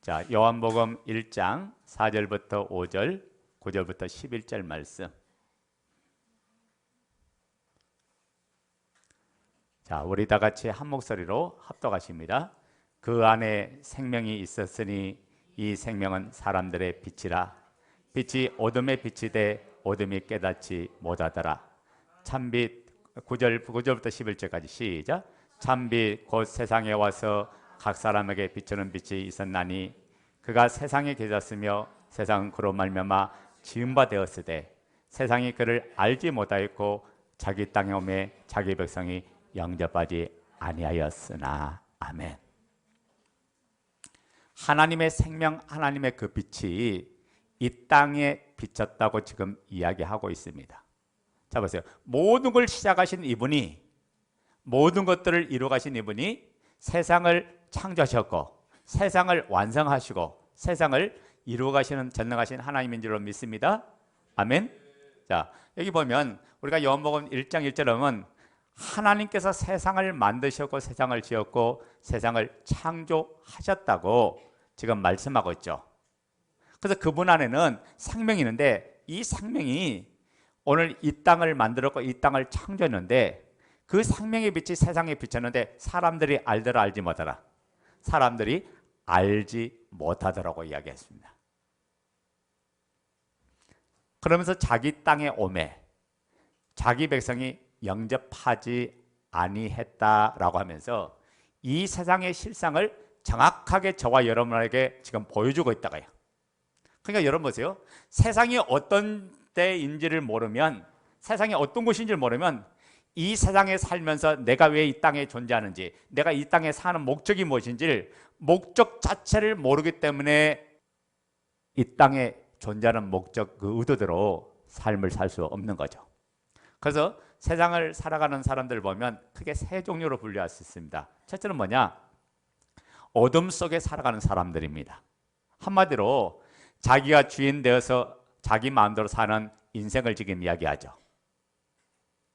자, 요한복음 1장 4절부터 5절, 9절부터 11절 말씀. 자, 우리 다 같이 한 목소리로 합독하십니다. 그 안에 생명이 있었으니 이 생명은 사람들의 빛이라. 빛이 어둠에 비치되 어둠이 깨닫지 못하더라. 참빛 9절부터 11절까지 시작. 참빛 곧 세상에 와서 각 사람에게 비추는 빛이 있었나니 그가 세상에 계셨으며 세상은 그로 말미암아 지은 바 되었으되 세상이 그를 알지 못하였고 자기 땅에 오매 자기 백성이 영접하지 아니하였으나. 아멘. 하나님의 생명, 하나님의 그 빛이 이 땅에 비쳤다고 지금 이야기하고 있습니다. 자, 보세요. 모든 걸 시작하신 이분이, 모든 것들을 이루가신 이분이 세상을 창조하셨고 세상을 완성하시고 세상을 이루가시는 전능하신 하나님인 줄로 믿습니다. 아멘. 자, 여기 보면 우리가 요한복음 1장 1절에 보면 하나님께서 세상을 만드셨고 세상을 지었고 세상을 창조하셨다고 지금 말씀하고 있죠. 그래서 그분 안에는 생명이 있는데 이 생명이 오늘 이 땅을 만들었고 이 땅을 창조했는데 그 생명의 빛이 세상에 비쳤는데 사람들이 알더라 알지 못하더라. 사람들이 알지 못하더라고 이야기했습니다. 그러면서 자기 땅에 오매 자기 백성이 영접하지 아니했다라고 하면서 이 세상의 실상을 정확하게 저와 여러분에게 지금 보여주고 있다고요. 그러니까 여러분 보세요. 세상이 어떤 때인지를 모르면, 세상이 어떤 곳인지를 모르면 이 세상에 살면서 내가 왜 이 땅에 존재하는지, 내가 이 땅에 사는 목적이 무엇인지를, 목적 자체를 모르기 때문에 이 땅에 존재하는 목적, 그 의도대로 삶을 살 수 없는 거죠. 그래서 세상을 살아가는 사람들을 보면 크게 세 종류로 분류할 수 있습니다. 첫째는 뭐냐? 어둠 속에 살아가는 사람들입니다. 한마디로 자기가 주인 되어서 자기 마음대로 사는 인생을 지금 이야기하죠.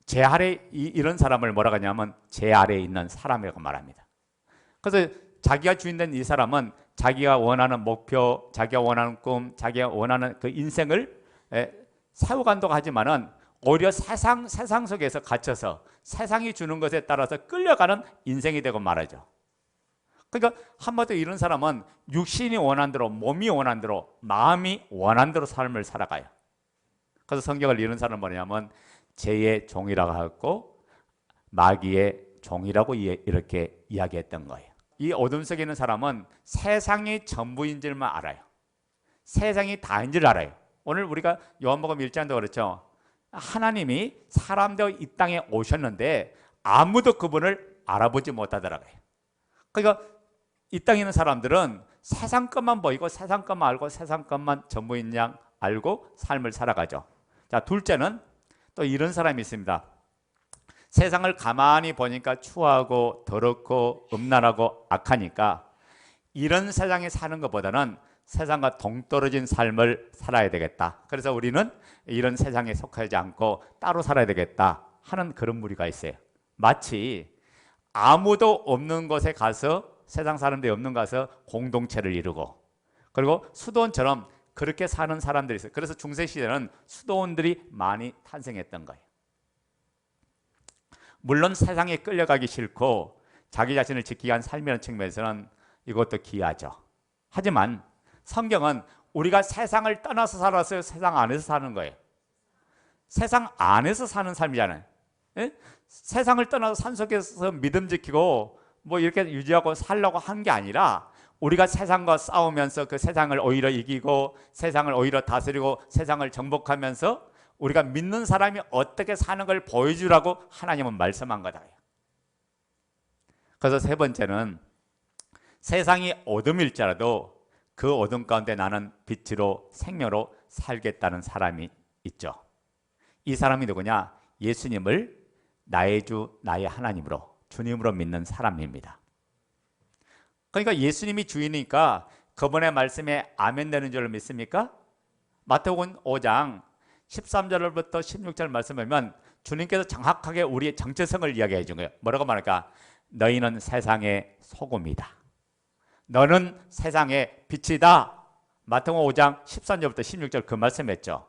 제 아래 이런 사람을 뭐라고 하냐면 제 아래에 있는 사람이라고 말합니다. 그래서 자기가 주인된 이 사람은 자기가 원하는 목표, 자기가 원하는 꿈, 자기가 원하는 그 인생을 세워간다고 하지만은 오히려 세상 속에서 갇혀서 세상이 주는 것에 따라서 끌려가는 인생이 되고 말하죠. 그러니까 한마디로 이런 사람은 육신이 원한 대로, 몸이 원한 대로, 마음이 원한 대로 삶을 살아가요. 그래서 성경을 이런 사람은 뭐냐면 죄의 종이라고 하고 마귀의 종이라고 이렇게 이야기했던 거예요. 이 어둠 속에 있는 사람은 세상이 전부인 줄만 알아요. 세상이 다인 줄 알아요. 오늘 우리가 요한복음 1장도 그렇죠. 하나님이 사람 되어 이 땅에 오셨는데 아무도 그분을 알아보지 못하더라고요. 그러니까 이 땅에 있는 사람들은 세상 것만 보이고 세상 것만 알고 세상 것만 전부인 양 알고 삶을 살아가죠. 자, 둘째는 또 이런 사람이 있습니다. 세상을 가만히 보니까 추하고 더럽고 음란하고 악하니까 이런 세상에 사는 것보다는 세상과 동떨어진 삶을 살아야 되겠다. 그래서 우리는 이런 세상에 속하지 않고 따로 살아야 되겠다 하는 그런 무리가 있어요. 마치 아무도 없는 곳에 가서, 세상 사람들이 없는 곳에 가서 공동체를 이루고, 그리고 수도원처럼 그렇게 사는 사람들이 있어요. 그래서 중세시대는 수도원들이 많이 탄생했던 거예요. 물론 세상에 끌려가기 싫고 자기 자신을 지키기 위한 삶이라는 측면에서는 이것도 귀하죠. 하지만 성경은 우리가 세상을 떠나서 살아서 세상 안에서 사는 거예요. 세상 안에서 사는 삶이잖아요. 예? 세상을 떠나서 산속에서 믿음 지키고 뭐 이렇게 유지하고 살려고 한 게 아니라 우리가 세상과 싸우면서 그 세상을 오히려 이기고 세상을 오히려 다스리고 세상을 정복하면서 우리가 믿는 사람이 어떻게 사는 걸 보여주라고 하나님은 말씀한 거다. 그래서 세 번째는 세상이 어둠일지라도 그 어둠 가운데 나는 빛으로 생명으로 살겠다는 사람이 있죠. 이 사람이 누구냐? 예수님을 나의 주 나의 하나님으로, 주님으로 믿는 사람입니다. 그러니까 예수님이 주인이니까 그분의 말씀에 아멘 되는 줄로 믿습니까? 마태복음 5장 13절부터 16절 말씀을 보면 주님께서 정확하게 우리의 정체성을 이야기해 준 거예요. 뭐라고 말할까? 너희는 세상의 소금이다. 너는 세상의 빛이다. 마태복음 5장 13절부터 16절 그 말씀했죠.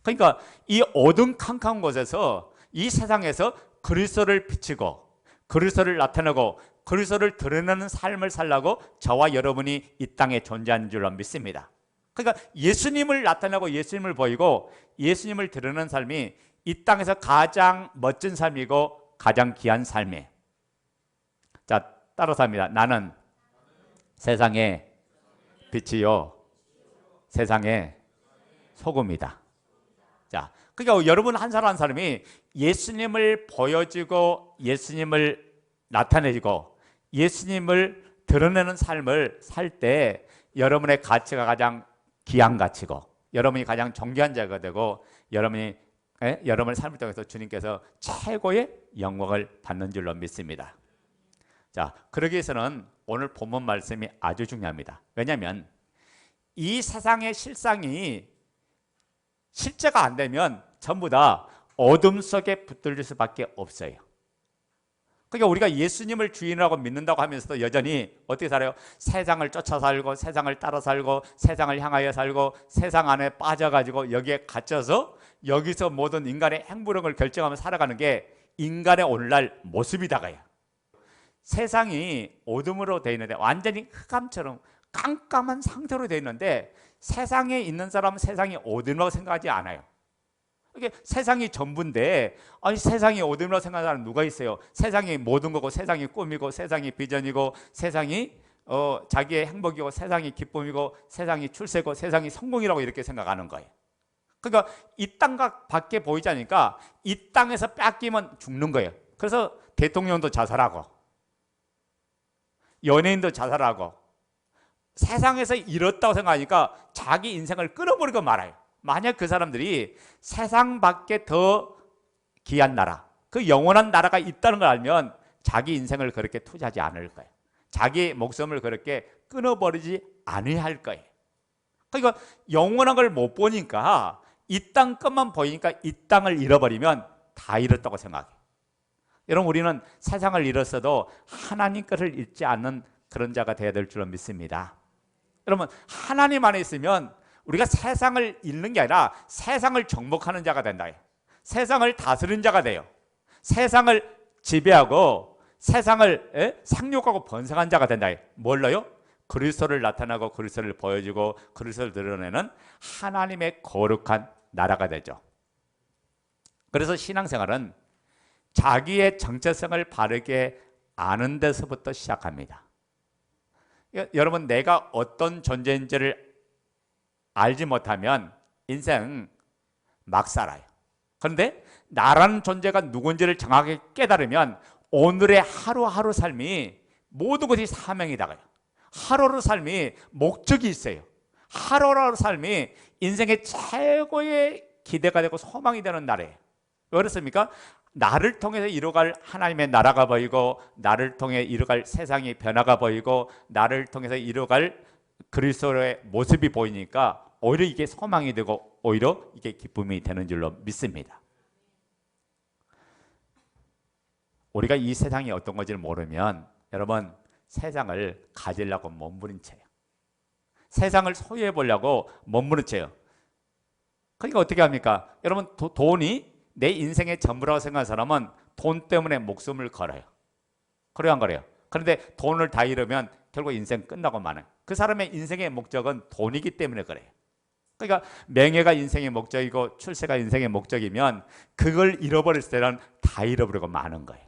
그러니까 이 어둠캄캄한 곳에서 이 세상에서 그리스도를 비치고 그리스도를 나타내고 그리스도를 드러내는 삶을 살라고 저와 여러분이 이 땅에 존재하는 줄로 믿습니다. 그러니까 예수님을 나타내고 예수님을 보이고 예수님을 드러내는 삶이 이 땅에서 가장 멋진 삶이고 가장 귀한 삶이에요. 자, 따라서 합니다. 나는 세상의 빛이요 세상의 소금이다. 자, 그러니까 여러분 한 사람 한 사람이 예수님을 보여주고 예수님을 나타내고 예수님을 드러내는 삶을 살 때 여러분의 가치가 가장 귀한 가치고 여러분이 가장 존귀한 자가 되고 여러분의 삶을 통해서 주님께서 최고의 영광을 받는 줄로 믿습니다. 자, 그러기 위해서는 오늘 본문 말씀이 아주 중요합니다. 왜냐하면 이 세상의 실상이 실제가 안 되면 전부 다 어둠 속에 붙들릴 수밖에 없어요. 그러니까 우리가 예수님을 주인이라고 믿는다고 하면서도 여전히 어떻게 살아요? 세상을 쫓아 살고 세상을 따라 살고 세상을 향하여 살고 세상 안에 빠져가지고 여기에 갇혀서 여기서 모든 인간의 행복을 결정하며 살아가는 게 인간의 오늘날 모습이다가요. 세상이 어둠으로 되어 있는데 완전히 흑암처럼 깜깜한 상태로 되어 있는데 세상에 있는 사람은 세상이 어둠이라고 생각하지 않아요. 이게 세상이 전부인데 아니 세상이 어둠이라고 생각하는 사람 누가 있어요? 세상이 모든 거고 세상이 꿈이고 세상이 비전이고 세상이 자기의 행복이고 세상이 기쁨이고 세상이 출세고 세상이 성공이라고 이렇게 생각하는 거예요. 그러니까 이 땅과 밖에 보이지 않으니까 이 땅에서 뺏기면 죽는 거예요. 그래서 대통령도 자살하고 연예인도 자살하고 세상에서 잃었다고 생각하니까 자기 인생을 끊어버리고 말아요. 만약 그 사람들이 세상 밖에 더 귀한 나라, 그 영원한 나라가 있다는 걸 알면 자기 인생을 그렇게 투자하지 않을 거예요. 자기 목숨을 그렇게 끊어버리지 않을 거예요. 그러니까 영원한 걸 못 보니까 이 땅 것만 보이니까 이 땅을 잃어버리면 다 잃었다고 생각해요. 여러분 우리는 세상을 잃었어도 하나님 것을 잃지 않는 그런 자가 되어야 될 줄로 믿습니다. 여러분 하나님 안에 있으면 우리가 세상을 잃는 게 아니라 세상을 정복하는 자가 된다. 세상을 다스리는 자가 돼요. 세상을 지배하고 세상을 상륙하고 번성한 자가 된다. 뭘로요? 그리스도를 나타나고 그리스도를 보여주고 그리스도를 드러내는 하나님의 거룩한 나라가 되죠. 그래서 신앙생활은 자기의 정체성을 바르게 아는 데서부터 시작합니다. 여러분 내가 어떤 존재인지를 알지 못하면 인생 막 살아요. 그런데 나라는 존재가 누군지를 정확하게 깨달으면 오늘의 하루하루 삶이 모든 것이 사명이다가요. 하루하루 삶이 목적이 있어요. 하루하루 삶이 인생의 최고의 기대가 되고 소망이 되는 날이에요. 왜 그렇습니까? 나를 통해서 이루어갈 하나님의 나라가 보이고 나를 통해 이루어갈 세상의 변화가 보이고 나를 통해서 이루어갈 그리스도의 모습이 보이니까 오히려 이게 소망이 되고 오히려 이게 기쁨이 되는 줄로 믿습니다. 우리가 이 세상이 어떤 건지를 모르면 여러분 세상을 가지려고 몸부림쳐요. 세상을 소유해 보려고 몸부림쳐요. 그러니까 어떻게 합니까? 여러분 돈이 내 인생의 전부라고 생각하는 사람은 돈 때문에 목숨을 걸어요. 그래요 안 그래요? 그런데 돈을 다 잃으면 결국 인생 끝나고 마는 그 사람의 인생의 목적은 돈이기 때문에 그래요. 그러니까 명예가 인생의 목적이고 출세가 인생의 목적이면 그걸 잃어버릴 때는 다 잃어버리고 마는 거예요.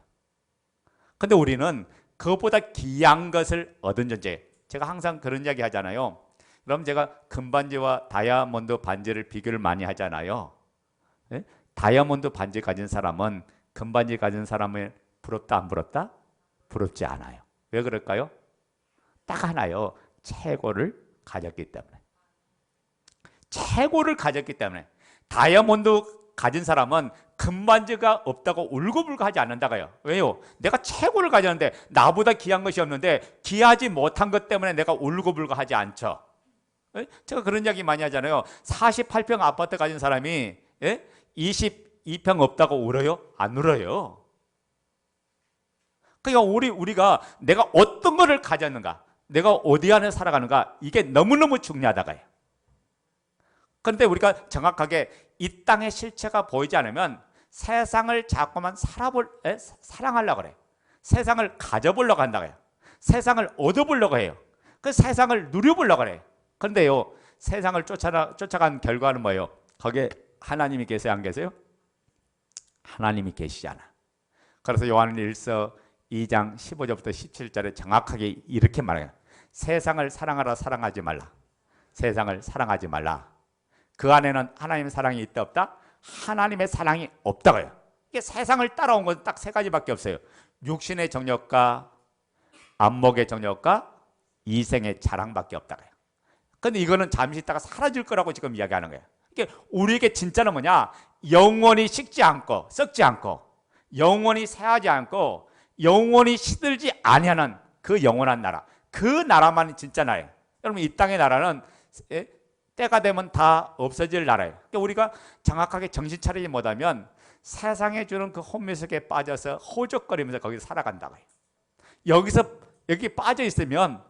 근데 우리는 그것보다 귀한 것을 얻은 존재예요. 제가 항상 그런 이야기 하잖아요. 그럼 제가 금반지와 다이아몬드 반지를 비교를 많이 하잖아요. 네? 다이아몬드 반지 가진 사람은 금반지 가진 사람을 부럽다 안 부럽다? 부럽지 않아요. 왜 그럴까요? 딱 하나요. 최고를 가졌기 때문에. 최고를 가졌기 때문에. 다이아몬드 가진 사람은 금반지가 없다고 울고불고 하지 않는다고요. 왜요? 내가 최고를 가졌는데 나보다 귀한 것이 없는데 귀하지 못한 것 때문에 내가 울고불고 하지 않죠. 제가 그런 이야기 많이 하잖아요. 48평 아파트 가진 사람이 22평 없다고 울어요? 안 울어요. 그러니까 우리가 내가 어떤 거를 가졌는가, 내가 어디 안에 살아가는가, 이게 너무너무 중요하다가요. 그런데 우리가 정확하게 이 땅의 실체가 보이지 않으면 세상을 자꾸만 사랑하려고 그래요. 세상을 가져보려고 한다고요. 세상을 얻어보려고 해요. 그 세상을 누려보려고 그래요. 그런데요, 세상을 쫓아간 결과는 뭐예요? 거기에 하나님이 계세요, 안 계세요? 하나님이 계시잖아. 그래서 요한일서 2장 15절부터 17절에 정확하게 이렇게 말해요. 세상을 사랑하라, 사랑하지 말라. 세상을 사랑하지 말라. 그 안에는 하나님의 사랑이 있다 없다? 하나님의 사랑이 없다고요. 이게 세상을 따라온 건 딱 세 가지밖에 없어요. 육신의 정욕과 안목의 정욕과 이생의 자랑밖에 없다고요. 근데 이거는 잠시 있다가 사라질 거라고 지금 이야기하는 거예요. 이게 우리에게 진짜는 뭐냐? 영원히 식지 않고 썩지 않고 영원히 새하지 않고 영원히 시들지 아니하는 그 영원한 나라, 그 나라만 진짜 나라예요. 여러분, 이 땅의 나라는 때가 되면 다 없어질 나라예요. 그러니까 우리가 정확하게 정신 차리지 못하면 세상에 주는 그 혼미석에 빠져서 호적거리면서 거기서 살아간다고 해요. 여기 빠져 있으면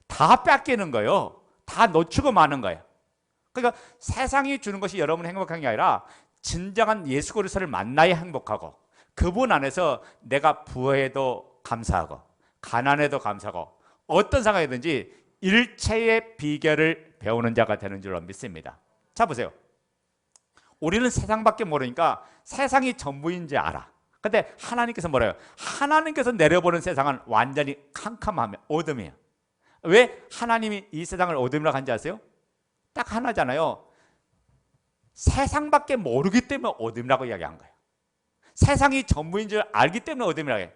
다 뺏기는 거예요. 다 놓치고 마는 거예요. 그러니까 세상이 주는 것이 여러분 행복한 게 아니라 진정한 예수 그리스도를 만나야 행복하고, 그분 안에서 내가 부해도 감사하고 가난해도 감사하고 어떤 상황이든지 일체의 비결을 배우는 자가 되는 줄로 믿습니다. 자, 보세요. 우리는 세상밖에 모르니까 세상이 전부인지 알아. 근데 하나님께서 뭐래요? 하나님께서 내려보는 세상은 완전히 캄캄하며 어둠이에요. 왜 하나님이 이 세상을 어둠이라고 한지 아세요? 딱 하나잖아요. 세상밖에 모르기 때문에 어둠이라고 이야기한 거예요. 세상이 전부인 줄 알기 때문에 어둠이라고 해요.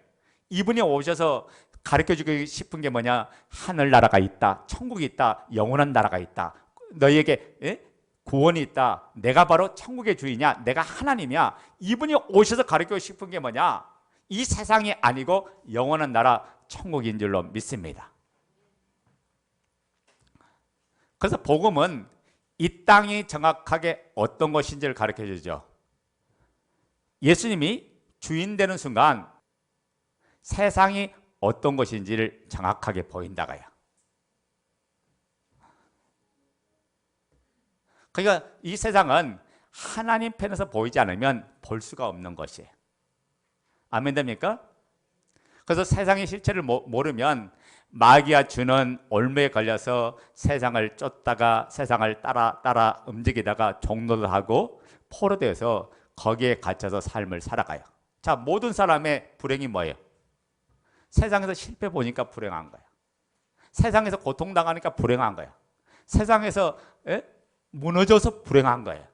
이분이 오셔서 가르쳐주고 싶은 게 뭐냐? 하늘나라가 있다, 천국이 있다, 영원한 나라가 있다, 너희에게 구원이 있다, 내가 바로 천국의 주인이야, 내가 하나님이야. 이분이 오셔서 가르치고 싶은 게 뭐냐? 이 세상이 아니고 영원한 나라 천국인 줄로 믿습니다. 그래서 복음은 이 땅이 정확하게 어떤 것인지를 가르쳐주죠. 예수님이 주인 되는 순간 세상이 어떤 것인지를 정확하게 보인다가요. 그러니까 이 세상은 하나님 편에서 보이지 않으면 볼 수가 없는 것이에요. 아멘 됩니까? 그래서 세상의 실체를 모르면 마귀가 주는 올무에 걸려서 세상을 쫓다가 세상을 따라 움직이다가 종로를 하고 포로되어서 거기에 갇혀서 삶을 살아가요. 자, 모든 사람의 불행이 뭐예요? 세상에서 실패 보니까 불행한 거야. 세상에서 고통당하니까 불행한 거야. 세상에서 무너져서 불행한 거예요.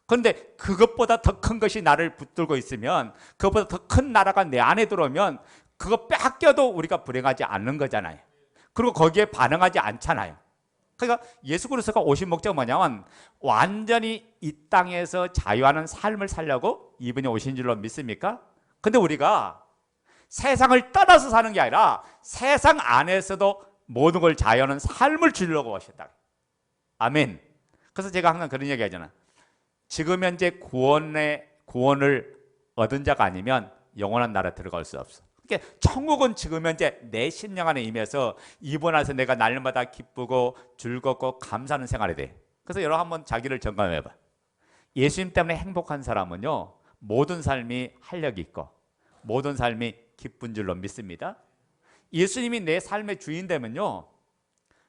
그런데 그것보다 더 큰 것이 나를 붙들고 있으면, 그것보다 더 큰 나라가 내 안에 들어오면 그거 뺏겨도 우리가 불행하지 않는 거잖아요. 그리고 거기에 반응하지 않잖아요. 그러니까 예수 그리스도가 오신 목적은 뭐냐면 완전히 이 땅에서 자유하는 삶을 살려고 이분이 오신 줄로 믿습니까? 근데 우리가 세상을 떠나서 사는 게 아니라 세상 안에서도 모든 걸 자유하는 삶을 주려고 오셨다. 아멘. 그래서 제가 항상 그런 얘기 하잖아요. 지금 현재 구원을 얻은 자가 아니면 영원한 나라에 들어갈 수 없어. 그러니까 천국은 지금 현재 내 심령 안에 임해서 이번 안에서 내가 날마다 기쁘고 즐겁고 감사하는 생활이 돼. 그래서 여러분 한번 자기를 점검해봐. 예수님 때문에 행복한 사람은요, 모든 삶이 활력이 있고 모든 삶이 기쁜 줄로 믿습니다. 예수님이 내 삶의 주인 되면요,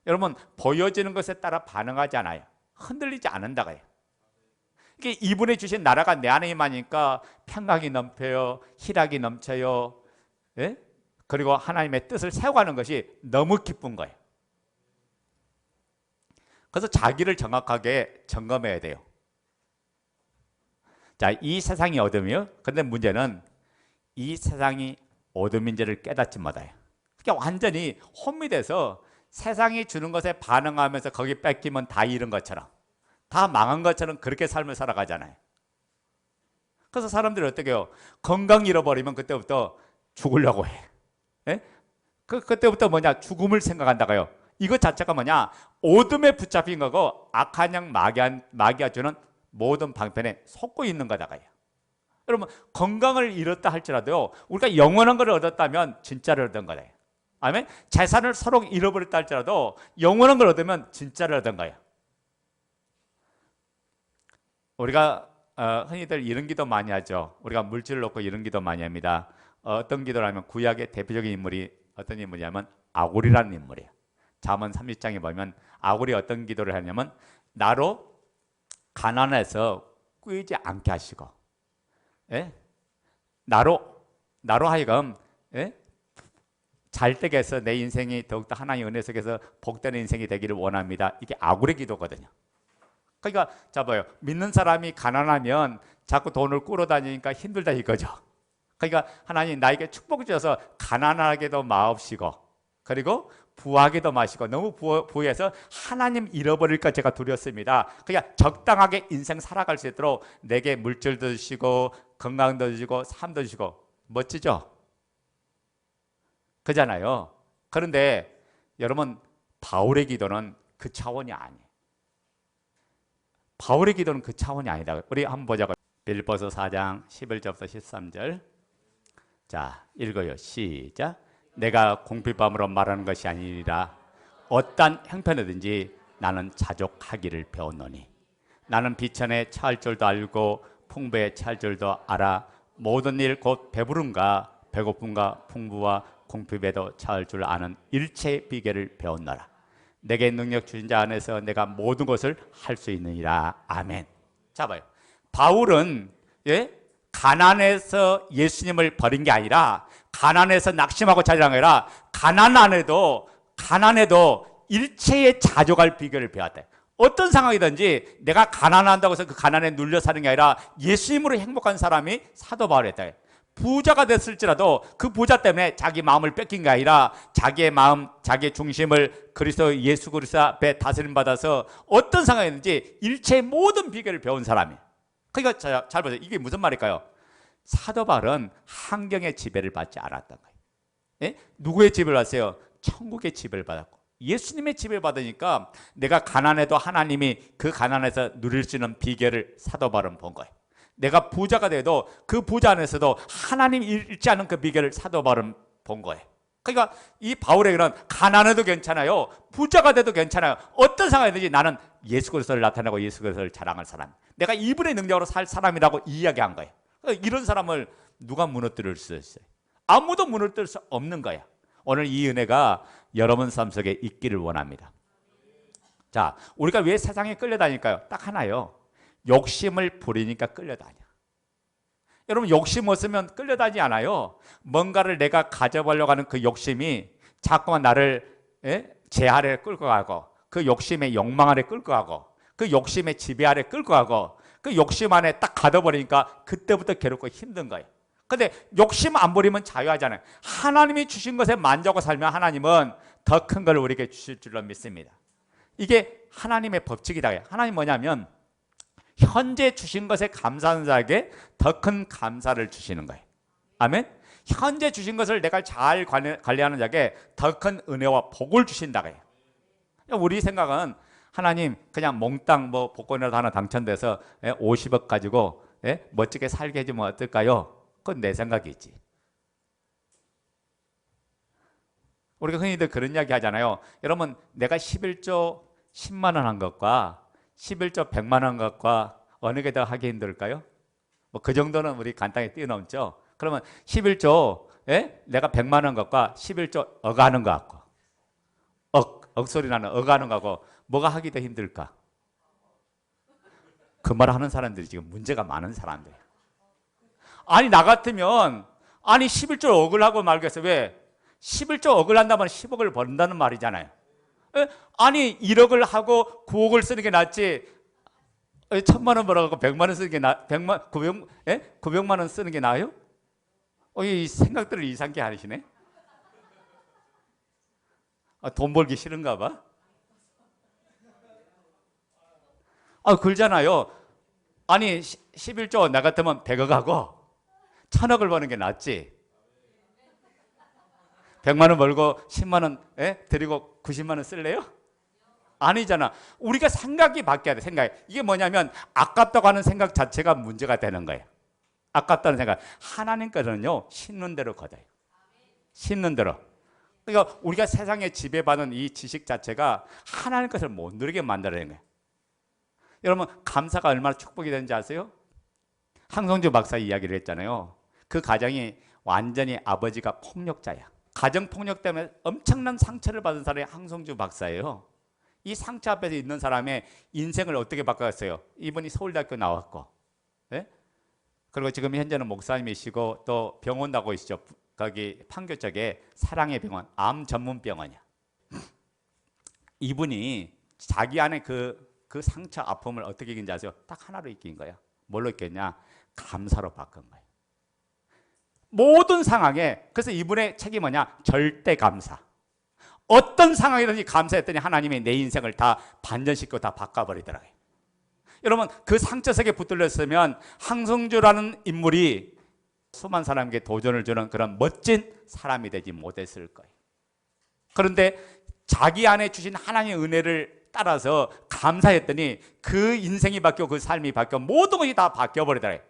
여러분 보여지는 것에 따라 반응하지 않아요. 흔들리지 않는다고요. 이게 이분이 주신 나라가 내 안에 임하니까 평강이 넘쳐요, 희락이 넘쳐요. 예? 그리고 하나님의 뜻을 세워가는 것이 너무 기쁜 거예요. 그래서 자기를 정확하게 점검해야 돼요. 자, 이 세상이 어둠이요. 근데 문제는 이 세상이 어둠인지를 깨닫지 못해요. 그러니까 완전히 혼미돼서 세상이 주는 것에 반응하면서 거기 뺏기면 다 잃은 것처럼, 다 망한 것처럼 그렇게 삶을 살아가잖아요. 그래서 사람들이 어떻게 해요? 건강 잃어버리면 그때부터 죽으려고 해. 예? 그때부터 뭐냐? 죽음을 생각한다고요. 이것 자체가 뭐냐? 어둠에 붙잡힌 거고 악한 영 마귀가 주는 모든 방편에 속고 있는 거다가요. 여러분 건강을 잃었다 할지라도요, 우리가 영원한 걸 얻었다면 진짜를 얻은 거예요. 아멘. 재산을 서로 잃어버렸다 할지라도 영원한 걸 얻으면 진짜를 얻은 거예요. 우리가 흔히들 이런 기도 많이 하죠. 우리가 물질을 놓고 이런 기도 많이 합니다. 어떤 기도를 하면 구약의 대표적인 인물이 어떤 인물이냐면 아굴이라는 인물이에요. 잠언 30장에 보면 아굴이 어떤 기도를 하냐면 나로 가난해서 꾸이지 않게 하시고, 예? 나로 하여금, 예? 잘되게 해서 내 인생이 더욱더 하나님의 은혜 속에서 복되는 인생이 되기를 원합니다. 이게 아굴의 기도거든요. 그러니까 자 봐요. 믿는 사람이 가난하면 자꾸 돈을 꾸러다니니까 힘들다 이거죠. 그러니까 하나님 나에게 축복 주셔서 가난하게도 마옵시고, 그리고 부하게도 마시고, 너무 부해서 하나님 잃어버릴까 제가 두렵습니다. 그러니까 적당하게 인생 살아갈 수 있도록 내게 물질도 주시고 건강도 주시고 삶도 주시고. 멋지죠? 그잖아요. 그런데 여러분 바울의 기도는 그 차원이 아니에요. 바울의 기도는 그 차원이 아니다. 우리 한번 보자고요. 빌립보서 4장 11절부터 13절. 자, 읽어요. 시작. 내가 공핍함으로 말하는 것이 아니라 어떤 형편이든지 나는 자족하기를 배웠노니 나는 비천에 처할 줄도 알고 풍부에 처할 줄도 알아 모든 일 곧 배부름과 배고픔과 풍부와 공핍에도 처할 줄 아는 일체의 비결을 배웠노라. 내게 능력 주신 자 안에서 내가 모든 것을 할 수 있느니라. 아멘. 자 봐요. 바울은 가난해서 예수님을 버린 게 아니라, 가난해서 낙심하고 자살한 게 아니라 가난해도 일체의 자족할 비결을 배웠다. 어떤 상황이든지 내가 가난한다고 해서 그 가난에 눌려 사는 게 아니라 예수님으로 행복한 사람이 사도 바울이었다. 부자가 됐을지라도 그 부자 때문에 자기 마음을 뺏긴 게 아니라 자기의 마음, 자기의 중심을 그리스도 예수 그리스도 앞에 다스림 받아서 어떤 상황이든지 일체의 모든 비결을 배운 사람이에요. 그러니까 잘 보세요. 이게 무슨 말일까요? 사도 바울은 환경의 지배를 받지 않았던 거예요. 예? 누구의 지배를 받았어요? 천국의 지배를 받았고, 예수님의 지배를 받으니까 내가 가난해도 하나님이 그 가난에서 누릴 수 있는 비결을 사도 바울은 본 거예요. 내가 부자가 돼도 그 부자 안에서도 하나님이 잃지 않은 그 비결을 사도 바울은 본 거예요. 그러니까 이 바울에게는 가난해도 괜찮아요, 부자가 돼도 괜찮아요. 어떤 상황이든지 나는 예수 그리스도를 나타내고 예수 그리스도를 자랑할 사람, 내가 이분의 능력으로 살 사람이라고 이야기한 거예요. 이런 사람을 누가 무너뜨릴 수 있어요? 아무도 무너뜨릴 수 없는 거예요. 오늘 이 은혜가 여러분 삶 속에 있기를 원합니다. 자, 우리가 왜 세상에 끌려다닐까요? 딱 하나요. 욕심을 부리니까 끌려다녀. 여러분 욕심 없으면 끌려다니지 않아요. 뭔가를 내가 가져보려고 하는 그 욕심이 자꾸만 나를 제 아래 끌고 가고, 그 욕심의 욕망 아래 끌고 가고, 그 욕심의 지배 아래 끌고 가고, 그 욕심 안에 딱 가둬버리니까 그때부터 괴롭고 힘든 거예요. 근데 욕심 안 부리면 자유하잖아요. 하나님이 주신 것에 만족하고 살면 하나님은 더 큰 걸 우리에게 주실 줄로 믿습니다. 이게 하나님의 법칙이다. 하나님 뭐냐면 현재 주신 것에 감사하는 자에게 더 큰 감사를 주시는 거예요. 아멘. 현재 주신 것을 내가 잘 관리하는 자에게 더 큰 은혜와 복을 주신다고 해요. 우리 생각은 하나님 그냥 몽땅 뭐 복권이라도 하나 당첨돼서 50억 가지고 멋지게 살게 해주면 어떨까요? 그건 내 생각이지. 우리가 흔히들 그런 이야기 하잖아요. 여러분 내가 11조 10만 원 한 것과 11조 100만 원 한 것과 어느 게 더 하기 힘들까요? 뭐 그 정도는 우리 간단히 뛰어넘죠. 그러면 11조 내가 100만 원 것과 11조 억 하는 것 같고, 억 소리 나는 억 하는 거하고 뭐가 하기 더 힘들까? 그 말 하는 사람들이 지금 문제가 많은 사람들. 아니 나 같으면 11조 억을 하고 말겠어. 왜? 11조 억을 한다면 10억을 번다는 말이잖아요. 아니 1억을 하고 9억을 쓰는 게 낫지 1000만 원 벌어갖고 100만 원 쓰는 게 900만 원 쓰는 게 나아요? 이 생각들을 이상하게 하시네. 돈 벌기 싫은가 봐. 그러잖아요. 아니 11조 나 같으면 100억 하고 1000억을 버는 게 낫지. 100만 원 벌고 10만 원 드리고 90만 원 쓸래요? 아니잖아. 우리가 생각이 바뀌어야 돼. 생각이. 이게 뭐냐면 아깝다고 하는 생각 자체가 문제가 되는 거예요. 아깝다는 생각. 하나님 거는요, 심는 대로 거둬요. 심는 대로. 그러니까 우리가 세상에 지배받는 이 지식 자체가 하나님 것을 못 누리게 만들어내는 거예요. 여러분, 감사가 얼마나 축복이 되는지 아세요? 항성주 박사 이야기를 했잖아요. 그 가정이 완전히 아버지가 폭력자야. 가정폭력 때문에 엄청난 상처를 받은 사람이 항성주 박사예요. 이 상처 앞에서 있는 사람의 인생을 어떻게 바꿨어요? 이분이 서울대학교 나왔고, 네? 그리고 지금 현재는 목사님이시고 또 병원 나고 계시죠. 거기 판교 쪽에 사랑의 병원, 암 전문 병원이야. 이분이 자기 안에 그 상처 아픔을 어떻게 이긴지 아세요? 딱 하나로 이긴 거야. 뭘로 이겼냐? 감사로 바꾼 거예요. 모든 상황에. 그래서 이분의 책이 뭐냐? 절대 감사. 어떤 상황이든지 감사했더니 하나님이 내 인생을 다 반전시키고 다 바꿔버리더라고요. 여러분, 그 상처 속에 붙들렸으면 항성주라는 인물이 수많은 사람에게 도전을 주는 그런 멋진 사람이 되지 못했을 거예요. 그런데 자기 안에 주신 하나님의 은혜를 따라서 감사했더니 그 인생이 바뀌고 그 삶이 바뀌고 모든 것이 다 바뀌어버리더래요.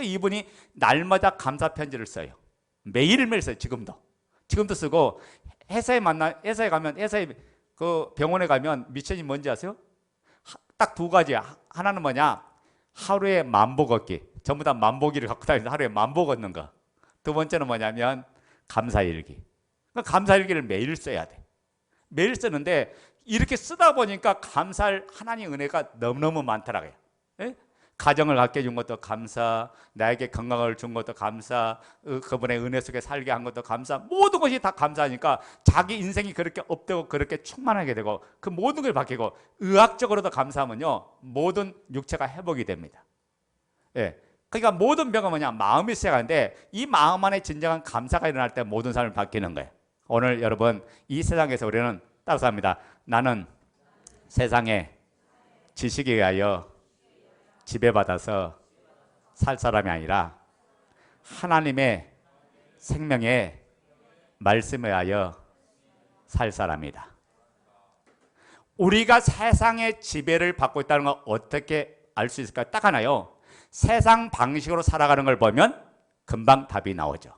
이분이 날마다 감사 편지를 써요. 매일매일 써요. 지금도 쓰고, 회사에 가면, 회사에 그 병원에 가면 미션이 뭔지 아세요? 딱 두 가지야. 하나는 뭐냐? 하루에 만보 걷기. 전부 다 만보기를 갖고 다니면서 하루에 만보 걷는 거. 두 번째는 뭐냐면 감사일기. 그러니까 감사일기를 매일 써야 돼. 매일 쓰는데 이렇게 쓰다 보니까 감사할 하나님의 은혜가 너무너무 많더라고요. 예? 가정을 갖게 해준 것도 감사, 나에게 건강을 준 것도 감사, 그분의 은혜 속에 살게 한 것도 감사, 모든 것이 다 감사하니까 자기 인생이 그렇게 업되고 그렇게 충만하게 되고 그 모든 걸 바뀌고, 의학적으로도 감사하면요 모든 육체가 회복이 됩니다. 예. 그러니까 모든 병은 뭐냐? 마음이 시작하는데 이 마음 안에 진정한 감사가 일어날 때 모든 삶이 바뀌는 거예요. 오늘 여러분, 이 세상에서 우리는 따라서 합니다. 나는 세상에 지식에 의하여 지배받아서 살 사람이 아니라 하나님의 생명의 말씀에 의하여 살 사람이다. 우리가 세상의 지배를 받고 있다는 걸 어떻게 알 수 있을까요? 딱 하나요. 세상 방식으로 살아가는 걸 보면 금방 답이 나오죠.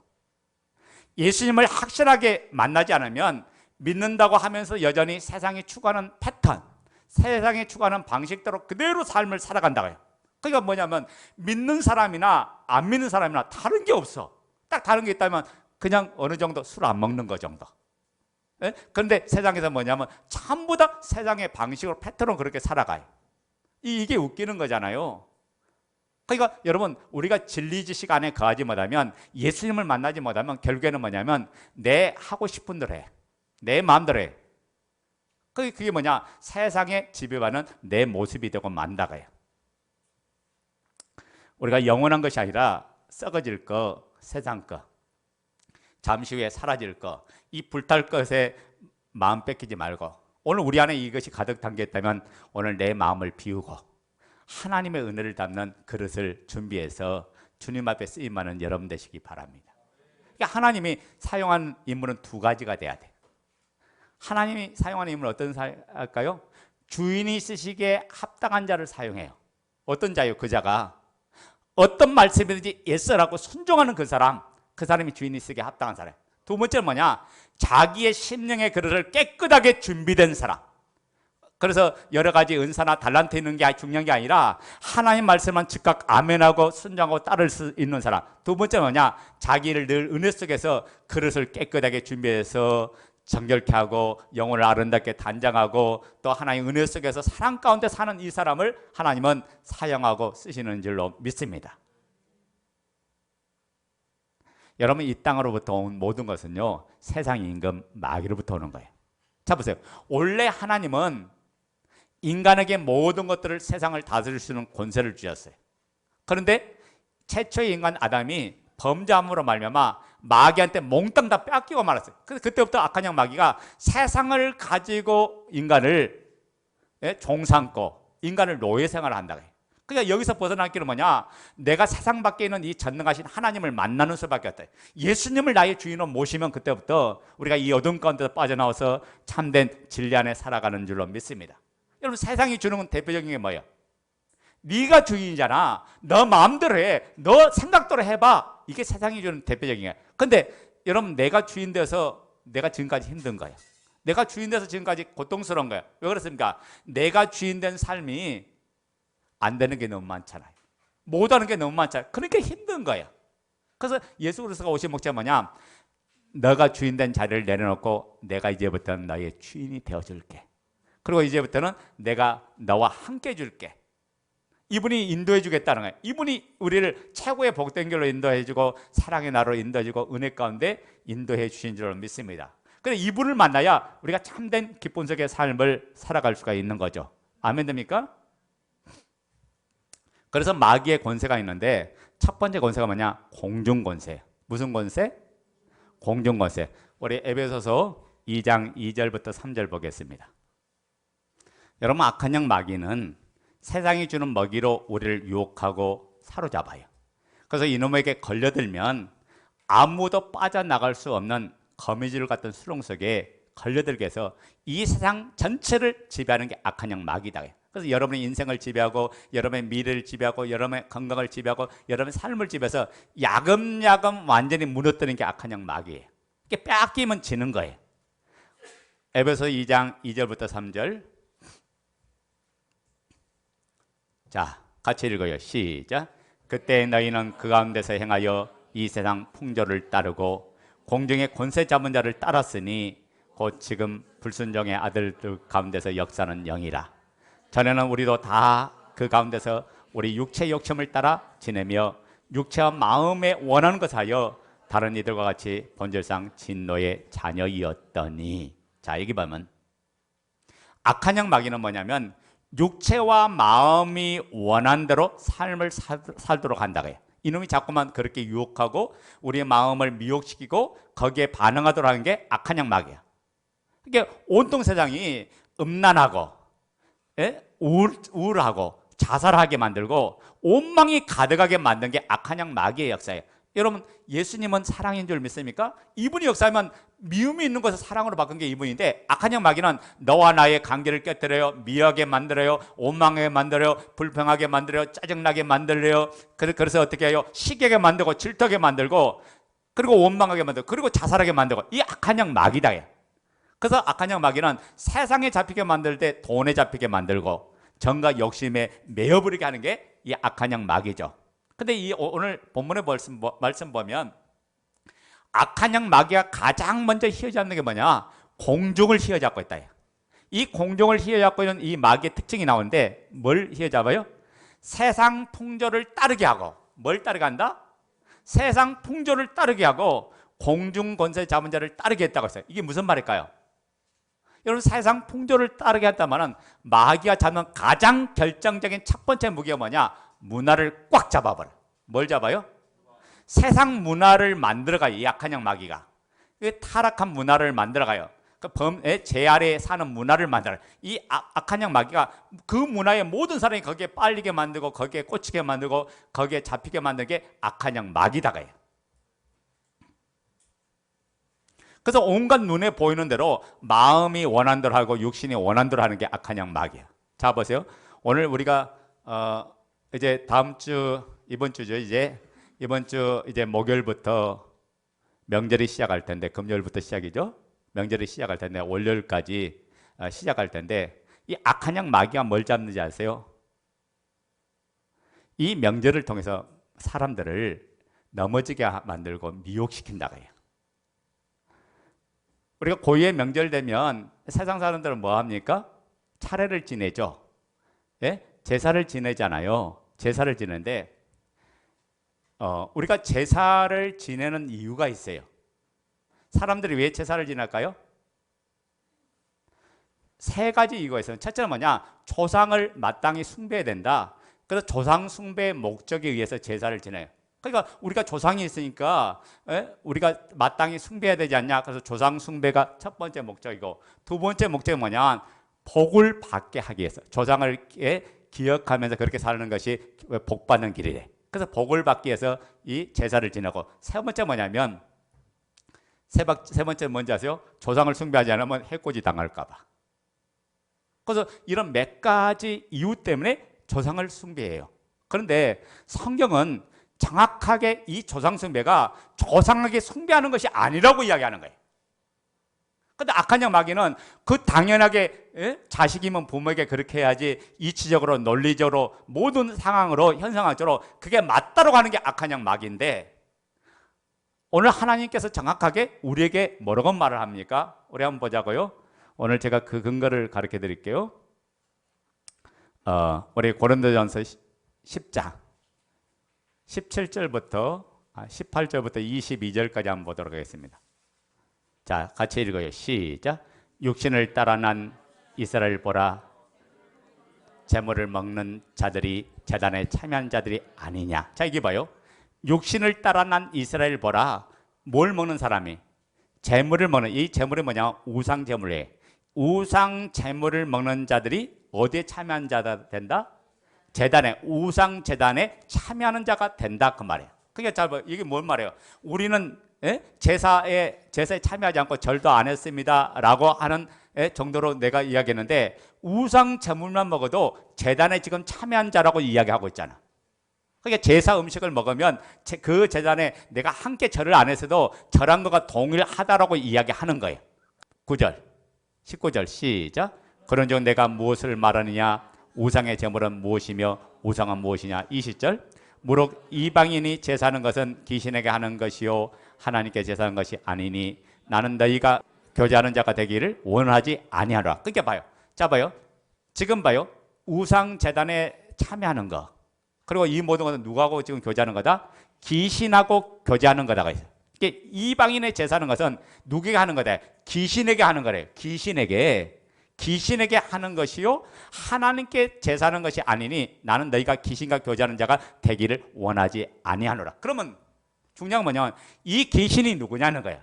예수님을 확실하게 만나지 않으면 믿는다고 하면서 여전히 세상이 추구하는 패턴, 세상이 추구하는 방식대로 그대로 삶을 살아간다고요. 그러니까 뭐냐면 믿는 사람이나 안 믿는 사람이나 다른 게 없어. 딱 다른 게 있다면 그냥 어느 정도 술 안 먹는 거 정도. 예? 그런데 세상에서 뭐냐면 전부 다 세상의 방식으로 패턴으로 그렇게 살아가요. 이게 웃기는 거잖아요. 그러니까 여러분, 우리가 진리 지식 안에 거하지 못하면, 예수님을 만나지 못하면 결국에는 뭐냐면 내 하고 싶은 대로 해. 내 마음대로 해. 그게 뭐냐? 세상에 지배받는 내 모습이 되고 만다가요. 우리가 영원한 것이 아니라 썩어질 거, 세상 거, 잠시 후에 사라질 거, 이 불탈 것에 마음 뺏기지 말고, 오늘 우리 안에 이것이 가득 담겼다면 오늘 내 마음을 비우고 하나님의 은혜를 담는 그릇을 준비해서 주님 앞에 쓰임하는 여러분 되시기 바랍니다. 그러니까 하나님이 사용한 인물은 두 가지가 돼야 돼. 하나님이 사용하는 인물은 어떤 사용할까요? 주인이 쓰시기에 합당한 자를 사용해요. 어떤 자요? 그 자가 어떤 말씀이든지 예스라고 순종하는 그 사람이 주인이 쓰기에 합당한 사람. 두 번째는 뭐냐? 자기의 심령의 그릇을 깨끗하게 준비된 사람. 그래서 여러 가지 은사나 달란트 있는 게 중요한 게 아니라 하나님 말씀만 즉각 아멘하고 순종하고 따를 수 있는 사람. 두 번째는 뭐냐? 자기를 늘 은혜 속에서 그릇을 깨끗하게 준비해서 정결케 하고 영혼을 아름답게 단장하고 또 하나님 은혜 속에서 사랑 가운데 사는 이 사람을 하나님은 사용하고 쓰시는 줄로 믿습니다. 여러분, 이 땅으로부터 온 모든 것은요 세상 임금 마귀로부터 오는 거예요. 자 보세요. 원래 하나님은 인간에게 모든 것들을, 세상을 다스릴 수 있는 권세를 주셨어요. 그런데 최초의 인간 아담이 범죄함으로 말미암아 마귀한테 몽땅 다 뺏기고 말았어요. 그래서 그때부터 악한 영 마귀가 세상을 가지고 인간을 종삼고 인간을 노예 생활을 한다고 해요. 그러니까 여기서 벗어날 길은 뭐냐? 내가 세상 밖에 있는 이 전능하신 하나님을 만나는 수밖에 없다. 예수님을 나의 주인으로 모시면 그때부터 우리가 이 어둠 가운데서 빠져나와서 참된 진리 안에 살아가는 줄로 믿습니다. 여러분, 세상이 주는 건 대표적인 게 뭐예요? 네가 주인이잖아. 너 마음대로 해. 너 생각대로 해봐. 이게 세상이 주는 대표적인 거야. 근데 여러분, 내가 주인 돼서 내가 지금까지 힘든 거야. 내가 주인 돼서 지금까지 고통스러운 거야. 왜 그렇습니까? 내가 주인 된 삶이 안 되는 게 너무 많잖아요. 못하는 게 너무 많잖아요. 그러니까 힘든 거야. 그래서 예수 그리스도가 오신 목적이 뭐냐? 너가 주인 된 자리를 내려놓고 내가 이제부터는 너의 주인이 되어줄게. 그리고 이제부터는 내가 너와 함께 해줄게. 이분이 인도해 주겠다는 거예요. 이분이 우리를 최고의 복된 길로 인도해 주고 사랑의 나라로 인도해 주고 은혜 가운데 인도해 주신 줄 믿습니다. 그런데 이분을 만나야 우리가 참된 기쁨 속의 삶을 살아갈 수가 있는 거죠. 아멘 됩니까? 그래서 마귀의 권세가 있는데 첫 번째 권세가 뭐냐? 공중 권세. 무슨 권세? 공중 권세. 우리 에베소서 2장 2절부터 3절 보겠습니다. 여러분, 악한 영 마귀는 세상이 주는 먹이로 우리를 유혹하고 사로잡아요. 그래서 이놈에게 걸려들면 아무도 빠져나갈 수 없는 거미줄 같은 수렁 속에 걸려들게 해서 이 세상 전체를 지배하는 게 악한 영 마귀다. 그래서 여러분의 인생을 지배하고 여러분의 미래를 지배하고 여러분의 건강을 지배하고 여러분의 삶을 지배해서 야금야금 완전히 무너뜨리는 게 악한 영 마귀예요. 이게 뺏기면 지는 거예요. 에베소 2장 2절부터 3절. 자, 같이 읽어요. 시작. 그때 너희는 그 가운데서 행하여 이 세상 풍조를 따르고 공중의 권세 잡은 자를 따랐으니 곧 지금 불순종의 아들들 가운데서 역사는 영이라. 전에는 우리도 다 그 가운데서 우리 육체의 욕심을 따라 지내며 육체와 마음에 원하는 것을 하여 다른 이들과 같이 본질상 진노의 자녀이었더니. 자, 여기 보면 악한 영 마귀는 뭐냐면 육체와 마음이 원하는 대로 삶을 살도록 한다고 해요. 이놈이 자꾸만 그렇게 유혹하고 우리의 마음을 미혹시키고 거기에 반응하도록 하는 게 악한 영 마귀야. 그러니까 온통 세상이 음란하고 우울하고 자살하게 만들고 온망이 가득하게 만든 게 악한 영 마귀의 역사예요. 여러분, 예수님은 사랑인 줄 믿습니까? 이분이 역사하면 미움이 있는 것을 사랑으로 바꾼 게 이분인데, 악한 영 마귀는 너와 나의 관계를 깨뜨려요, 미워하게 만들어요, 원망하게 만들어요, 불평하게 만들어요, 짜증나게 만들어요. 그래서 어떻게 해요? 시기하게 만들고 질투하게 만들고 그리고 원망하게 만들고 그리고 자살하게 만들고. 이 악한 영 마귀다. 그래서 악한 영 마귀는 세상에 잡히게 만들 때 돈에 잡히게 만들고 정과 욕심에 매여버리게 하는 게 이 악한 영 마귀죠. 근데 이 오늘 본문의 말씀 보면 악한 영 마귀가 가장 먼저 휘어잡는 게 뭐냐? 공중을 휘어잡고 있다. 이 공중을 휘어잡고 있는 이 마귀의 특징이 나오는데 뭘 휘어잡아요? 세상 풍조를 따르게 하고. 뭘 따르게 한다? 세상 풍조를 따르게 하고 공중 권세 잡은 자를 따르게 했다고 했어요. 이게 무슨 말일까요? 여러분, 세상 풍조를 따르게 했다면 마귀가 잡는 가장 결정적인 첫 번째 무기가 뭐냐? 문화를 꽉 잡아버려. 뭘 잡아요? 세상 문화를 만들어가요. 이 악한 영 마귀가 타락한 문화를 만들어가요. 제 아래에 사는 문화를 만들어요. 이 악한 영 마귀가 그 문화의 모든 사람이 거기에 빨리게 만들고 거기에 꽂히게 만들고 거기에 잡히게 만드는 게 악한 영 마귀다가요. 그래서 온갖 눈에 보이는 대로 마음이 원한 대로 하고 육신이 원한 대로 하는 게 악한 영 마귀야. 자, 보세요. 오늘 우리가 이제 다음 주, 이번 주죠. 이번 주 목요일부터 명절이 시작할 텐데, 금요일부터 시작이죠. 명절이 시작할 텐데 월요일까지 시작할 텐데, 이 악한 영 마귀가 뭘 잡는지 아세요? 이 명절을 통해서 사람들을 넘어지게 만들고 미혹시킨다고 해요. 우리가 고유의 명절 되면 세상 사람들은 뭐 합니까? 차례를 지내죠. 예? 제사를 지내잖아요. 제사를 지내는데 우리가 제사를 지내는 이유가 있어요. 사람들이 왜 제사를 지낼까요? 세 가지 이유가 있어요. 첫째는 뭐냐? 조상을 마땅히 숭배해야 된다. 그래서 조상 숭배의 목적에 의해서 제사를 지내요. 그러니까 우리가 조상이 있으니까 우리가 마땅히 숭배해야 되지 않냐. 그래서 조상 숭배가 첫 번째 목적이고, 두 번째 목적이 뭐냐? 복을 받게 하기 위해서 조상을 기억하면서 그렇게 사는 것이 복 받는 길이래. 그래서 복을 받기 위해서 이 제사를 지내고, 세 번째 뭐냐면, 세 번째 뭔지 아세요? 조상을 숭배하지 않으면 해코지 당할까 봐. 그래서 이런 몇 가지 이유 때문에 조상을 숭배해요. 그런데 성경은 정확하게 이 조상 숭배가 조상에게 숭배하는 것이 아니라고 이야기하는 거예요. 근데 악한 영 마귀는 그 당연하게 자식이면 부모에게 그렇게 해야지 이치적으로 논리적으로 모든 상황으로 현상학적으로 그게 맞다고 하는 게 악한 영 마귀인데 오늘 하나님께서 정확하게 우리에게 뭐라고 말을 합니까? 우리 한번 보자고요. 오늘 제가 그 근거를 가르쳐 드릴게요. 우리 고린도전서 10장 17절부터 18절부터 22절까지 한번 보도록 하겠습니다. 자, 같이 읽어요. 시작. 육신을 따라 난 이스라엘 보라, 재물을 먹는 자들이 제단에 참여한 자들이 아니냐. 자, 이게 봐요. 육신을 따라 난 이스라엘 보라. 뭘 먹는 사람이? 재물을 먹는. 이 재물이 뭐냐? 우상 재물이에요. 우상 재물을 먹는 자들이 어디에 참여한 자가 된다? 제단에, 우상 제단에 참여하는 자가 된다 그 말이에요. 그게 잘 봐. 이게 뭔 말이에요? 우리는 제사에 참여하지 않고 절도 안 했습니다 라고 하는 정도로 내가 이야기했는데 우상 제물만 먹어도 제단에 지금 참여한 자라고 이야기하고 있잖아. 그러니까 제사 음식을 먹으면 그 제단에 내가 함께 절을 안 했어도 절한 것과 동일하다라고 이야기하는 거예요. 9절 19절 시작. 그런즉 내가 무엇을 말하느냐? 우상의 제물은 무엇이며 우상은 무엇이냐? 20절. 무릇 이방인이 제사하는 것은 귀신에게 하는 것이요 하나님께 제사하는 것이 아니니 나는 너희가 교제하는 자가 되기를 원하지 아니하노라. 그게 봐요. 자, 봐요. 지금 봐요. 우상 제단에 참여하는 거. 그리고 이 모든 것은 누구하고 지금 교제하는 거다? 귀신하고 교제하는 거다가 있어요. 이방인의 제사하는 것은 누구에게 하는 거다? 귀신에게 하는 거래요. 귀신에게 하는 것이요 하나님께 제사하는 것이 아니니 나는 너희가 귀신과 교제하는 자가 되기를 원하지 아니하노라. 그러면 중요한 건 뭐냐면 이 귀신이 누구냐는 거야.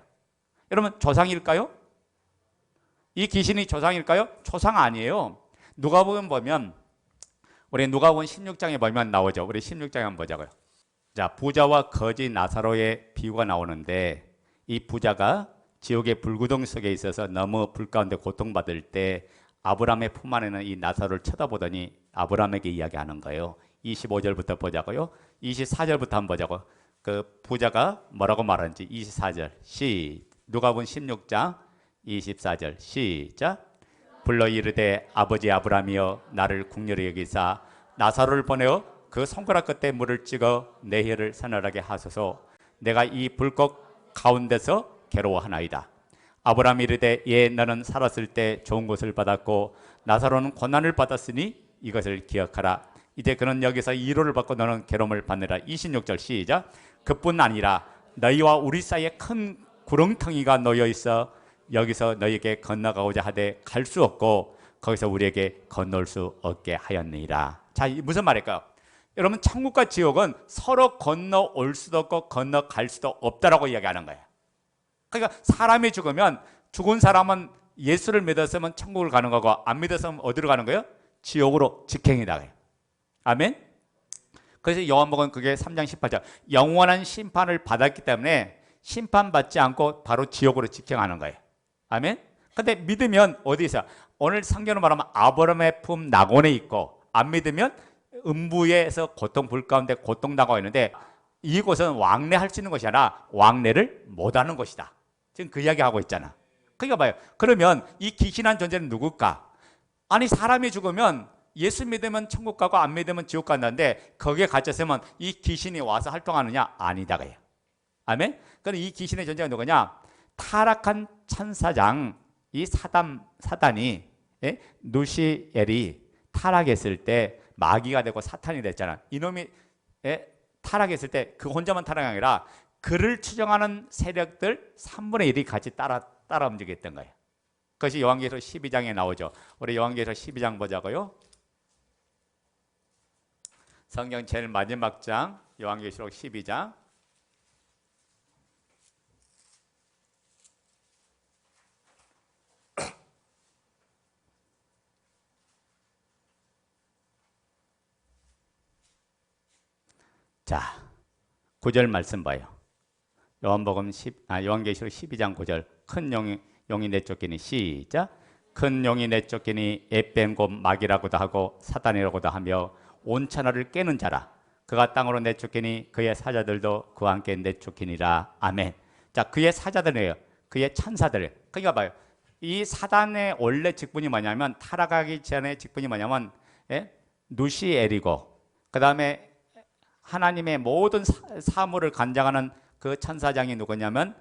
여러분 조상일까요? 이 귀신이 조상일까요? 조상 아니에요. 누가복음 보면 우리 누가복음 16장에 보면 나오죠. 우리 16장에 한번 보자고요. 자, 부자와 거지 나사로의 비유가 나오는데 이 부자가 지옥의 불구덩 속에 있어서 너무 불 가운데 고통받을 때 아브라함의 품 안에는 이 나사로를 쳐다보더니 아브라함에게 이야기하는 거예요. 25절부터 보자고요. 24절부터 한번 보자고. 그 부자가 뭐라고 말하는지 24절 누가복음 16장 24절 시작. 불러 이르되 아버지 아브라함이여 나를 국률히 여기사 나사로를 보내어 그 손가락 끝에 물을 찍어 내 혀를 서늘하게 하소서. 내가 이 불꽃 가운데서 괴로워하나이다. 아브라함이 이르되 예 너는 살았을 때 좋은 것을 받았고 나사로는 고난을 받았으니 이것을 기억하라. 이제 그는 여기서 위로를 받고 너는 괴로움을 받느라. 26절 시작. 그뿐 아니라 너희와 우리 사이에 큰 구렁텅이가 놓여 있어 여기서 너희에게 건너가고자 하되 갈 수 없고 거기서 우리에게 건널 수 없게 하였느니라. 자, 무슨 말일까요? 여러분 천국과 지옥은 서로 건너올 수도 없고 건너갈 수도 없다라고 이야기하는 거예요. 그러니까 사람이 죽으면 죽은 사람은 예수를 믿었으면 천국을 가는 거고 안 믿었으면 어디로 가는 거예요? 지옥으로 직행이다. 아멘. 그래서 요한복음 그게 3장 18절 영원한 심판을 받았기 때문에 심판받지 않고 바로 지옥으로 직행하는 거예요. 아멘. 근데 믿으면 어디 있어요? 오늘 성경으로 말하면 아브라함의 품 낙원에 있고 안 믿으면 음부에서 고통 불 가운데 고통당하고 있는데 이곳은 왕래할 수 있는 것이 아니라 왕래를 못하는 곳이다. 지금 그 이야기 하고 있잖아. 그러니까 봐요. 그러면 이 귀신한 존재는 누굴까? 아니 사람이 죽으면 예수 믿으면 천국 가고 안 믿으면 지옥 간다는데 거기에 갇혔으면 이 귀신이 와서 활동하느냐? 아니다가요. 아멘. 그럼 이 귀신의 존재가 누구냐? 타락한 천사장 이 사단이 누시엘이 타락했을 때 마귀가 되고 사탄이 됐잖아. 이놈이 타락했을 때 그 혼자만 타락이 아니라 그를 추종하는 세력들 3분의 1이 같이 따라 움직였던 거예요. 그것이 요한계시록 12장에 나오죠. 우리 요한계시록 12장 보자고요. 성경 제일 마지막 장 요한계시록 12장. 자, 9절 말씀 봐요. 요한계시록 12장 9절. 큰 용이 내쫓기니 시작. 큰 용이 내쫓기니 에뺀 곧 마귀라고도 하고 사단이라고도 하며 온 천하를 깨는 자라. 그가 땅으로 내쫓기니 그의 사자들도 그와 함께 내쫓기니라. 아멘. 자, 그의 사자들이에요. 그의 천사들. 그러니까 봐요. 이 사단의 원래 직분이 뭐냐면, 타락하기 전에 직분이 뭐냐면, 누시엘이고, 그 다음에 하나님의 모든 사물을 관장하는 그 천사장이 누구냐면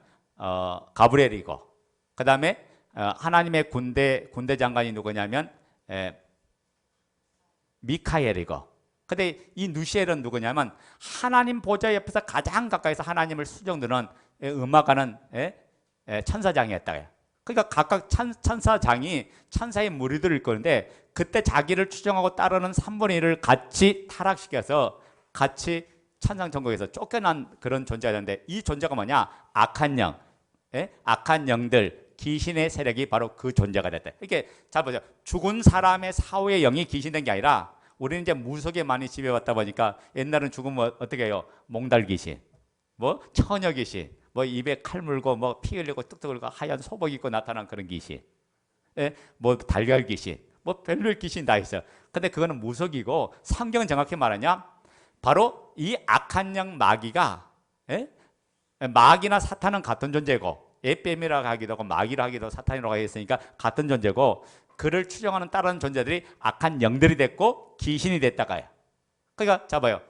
가브리엘이고, 그 다음에 하나님의 군대 장관이 누구냐면 미카엘이고. 근데 이 누시엘은 누구냐면 하나님 보좌 옆에서 가장 가까이서 하나님을 수종드는 음악하는 천사장이었다. 그러니까 각각 천사장이 천사의 무리들을 이끄는데, 그때 자기를 추종하고 따르는 3분의 1을 같이 타락시켜서 같이 천상 천국에서 쫓겨난 그런 존재가 되는데, 이 존재가 뭐냐? 악한 영, 악한 영들, 귀신의 세력이 바로 그 존재가 됐다. 이렇게 잘 보죠. 죽은 사람의 사후의 영이 귀신된 게 아니라, 우리는 이제 무속에 많이 지배받다 보니까 옛날은 죽으면 어떻게 해요? 몽달 귀신, 뭐 처녀 귀신, 뭐 입에 칼 물고 뭐 피 흘리고 뚝뚝 흘리고 하얀 소복 입고 나타난 그런 귀신, 뭐 달걀 귀신, 뭐 별별 귀신 다 있어요. 근데 그거는 무속이고, 성경은 정확히 말하냐? 바로 이 악한 영 마귀가, 마귀나 사탄은 같은 존재고, 에뱀이라고 하기도 하고 마귀라고 하기도 사탄이라고 했으니까 같은 존재고, 그를 추종하는 다른 존재들이 악한 영들이 됐고 귀신이 됐다가요. 그러니까 잡아요.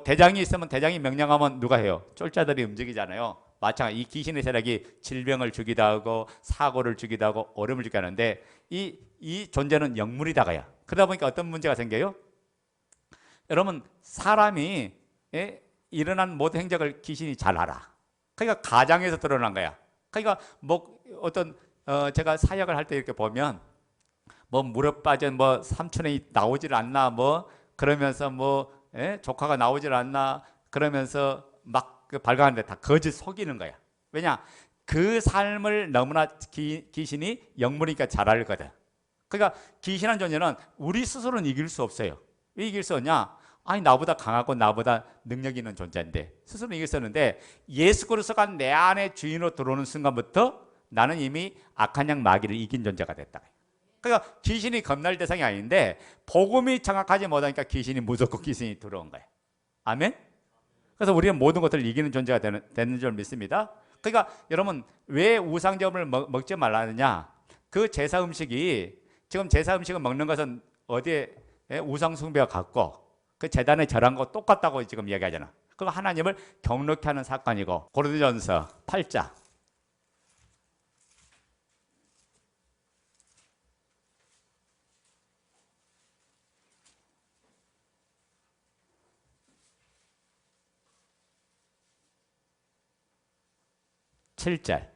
대장이 있으면 대장이 명령하면 누가 해요? 쫄자들이 움직이잖아요. 마찬가지 이 귀신의 세력이 질병을 주기도 하고 사고를 주기도 하고 어려움을 주기도 하는데, 이 존재는 영물이다가요. 그러다 보니까 어떤 문제가 생겨요? 여러분, 사람이 일어난 모든 행적을 귀신이 잘 알아. 그러니까 가장에서 드러난 거야. 그러니까 뭐 어떤 제가 사역을 할 때 이렇게 보면 뭐 무릎 빠진 뭐 삼촌이 나오질 않나 뭐 그러면서 뭐 조카가 나오질 않나 그러면서 막 발광하는데 다 거짓 속이는 거야. 왜냐? 그 삶을 너무나 귀신이 영물이니까 잘 알거든. 그러니까 귀신한 존재는 우리 스스로는 이길 수 없어요. 왜 이길 수 없냐? 아니, 나보다 강하고 나보다 능력 있는 존재인데 스스로 이길 수 없는데, 예수 그리스도가 내 안에 주인으로 들어오는 순간부터 나는 이미 악한 양 마귀를 이긴 존재가 됐다. 그러니까 귀신이 겁날 대상이 아닌데, 복음이 정확하지 못하니까 귀신이 무조건 귀신이 들어온 거예요. 아멘? 그래서 우리는 모든 것들을 이기는 존재가 되는 줄 믿습니다. 그러니까 여러분, 왜 우상점을 먹지 말라느냐? 그 제사 음식이, 지금 제사 음식을 먹는 것은 어디에 우상 숭배와 같고 그 제단에 절한 거 똑같다고 지금 이야기하잖아. 그거 하나님을 경록케 하는 사건이고. 고린도전서 8장 7절.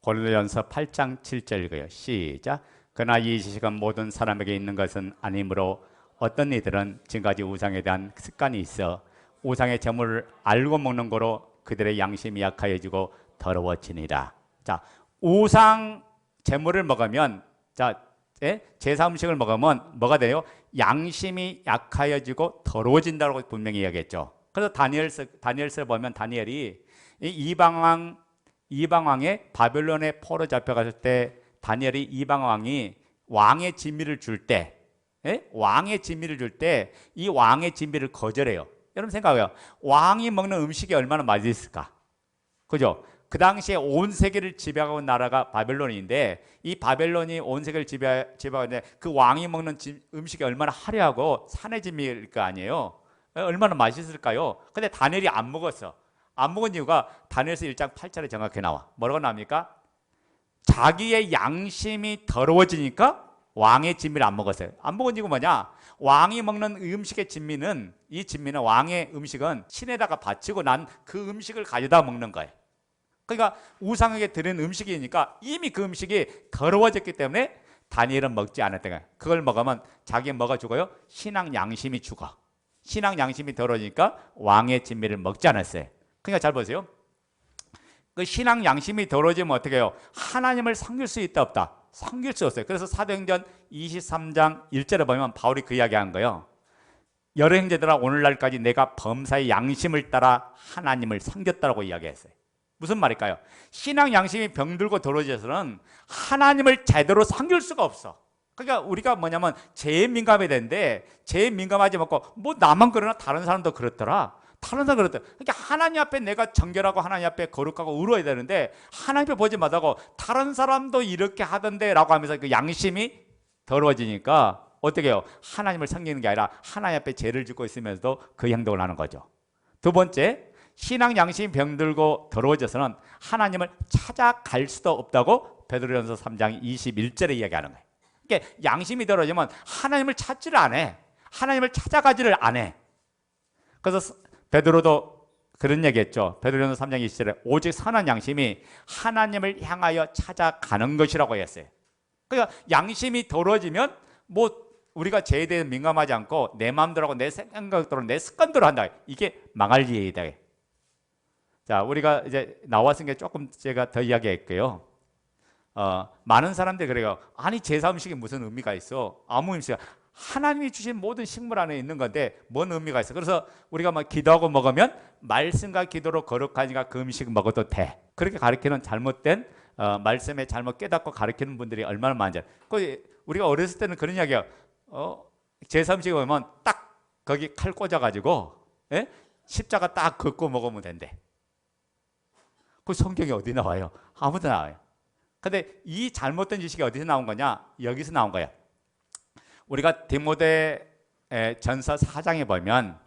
고린도전서 8장 7절 읽어요. 시작. 그러나 이 지식은 모든 사람에게 있는 것은 아니므로 어떤 이들은 지금까지 우상에 대한 습관이 있어 우상의 제물을 알고 먹는 거로 그들의 양심이 약하여지고 더러워지니라. 자, 우상 제물을 먹으면, 자, 제사 음식을 먹으면 뭐가 돼요? 양심이 약하여지고 더러워진다고 분명히 이야기했죠. 그래서 다니엘서 보면 다니엘이 이방 왕의 바벨론에 포로 잡혀갔을 때 다니엘이 이방 왕이 왕의 진미를 줄 때, 왕의 진미를 줄 때 이 왕의 진미를 거절해요. 여러분 생각해요. 왕이 먹는 음식이 얼마나 맛있을까? 그죠? 그 당시에 온 세계를 지배하고 있는 나라가 바벨론인데, 이 바벨론이 온 세계를 지배하고 있는데 그 왕이 먹는 음식이 얼마나 화려하고 산의 진미일 거 아니에요? 얼마나 맛있을까요? 근데 다니엘이 안 먹었어. 안 먹은 이유가 다니엘서 1장 8절에 정확히 나와. 뭐라고 나옵니까? 자기의 양심이 더러워지니까 왕의 진미를 안 먹었어요. 안 먹은 이유가 뭐냐? 왕이 먹는 음식의 진미는, 이 진미는, 왕의 음식은 신에다가 바치고 난 그 음식을 가져다 먹는 거예요. 그러니까 우상에게 드린 음식이니까 이미 그 음식이 더러워졌기 때문에 다니엘은 먹지 않았던 거예요. 그걸 먹으면 자기가 뭐가 죽어요? 신앙 양심이 죽어. 신앙 양심이 더러워지니까 왕의 진미를 먹지 않았어요. 그러니까 잘 보세요. 그 신앙 양심이 더러워지면 어떻게 해요? 하나님을 섬길 수 있다 없다? 섬길 수 없어요. 그래서 사도행전 23장 1절에 보면 바울이 그 이야기한 거예요. 여러 형제들아, 오늘날까지 내가 범사의 양심을 따라 하나님을 섬겼다라고 이야기했어요. 무슨 말일까요? 신앙 양심이 병들고 더러워져서는 하나님을 제대로 섬길 수가 없어. 그러니까 우리가 뭐냐면 죄에 민감해야 되는데 죄에 민감하지 않고 뭐 나만 그러나 다른 사람도 그렇더라. 다른 사람 그렇더라. 그러니까 하나님 앞에 내가 정결하고 하나님 앞에 거룩하고 의로워야 되는데 하나님 앞에 보지 못하고 다른 사람도 이렇게 하던데 라고 하면서 그 양심이 더러워지니까 어떻게 해요? 하나님을 섬기는 게 아니라 하나님 앞에 죄를 짓고 있으면서도 그 행동을 하는 거죠. 두 번째, 신앙 양심이 병들고 더러워져서는 하나님을 찾아갈 수도 없다고 베드로전서 3장 21절에 이야기하는 거예요. 그러니까 양심이 더러워지면 하나님을 찾지를 안 해. 하나님을 찾아가지를 안 해. 그래서 베드로도 그런 얘기했죠. 베드로전서 3장 20절에 오직 선한 양심이 하나님을 향하여 찾아가는 것이라고 했어요. 그러니까 양심이 더러워지면 뭐 우리가 죄에 대해 민감하지 않고 내 마음대로 하고 내 생각대로 내 습관대로 한다. 이게 망할 일이다. 자, 우리가 이제 나왔으니까 조금 제가 더 이야기할게요. 많은 사람들이 그래요. 아니 제사 음식이 무슨 의미가 있어? 아무 의미가 하나님이 주신 모든 식물 안에 있는 건데 뭔 의미가 있어? 그래서 우리가 막 기도하고 먹으면 말씀과 기도로 거룩하니까 그 음식 먹어도 돼. 그렇게 가르치는 잘못된 말씀에 잘못 깨닫고 가르치는 분들이 얼마나 많은지. 우리가 어렸을 때는 그런 이야기야. 제사 음식에 보면 딱 거기 칼 꽂아가지고 십자가 딱 긋고 먹으면 된대. 그 성경이 어디 나와요? 아무도 나와요. 근데 이 잘못된 지식이 어디서 나온 거냐? 여기서 나온 거야. 우리가 디모데 전서 4장에 보면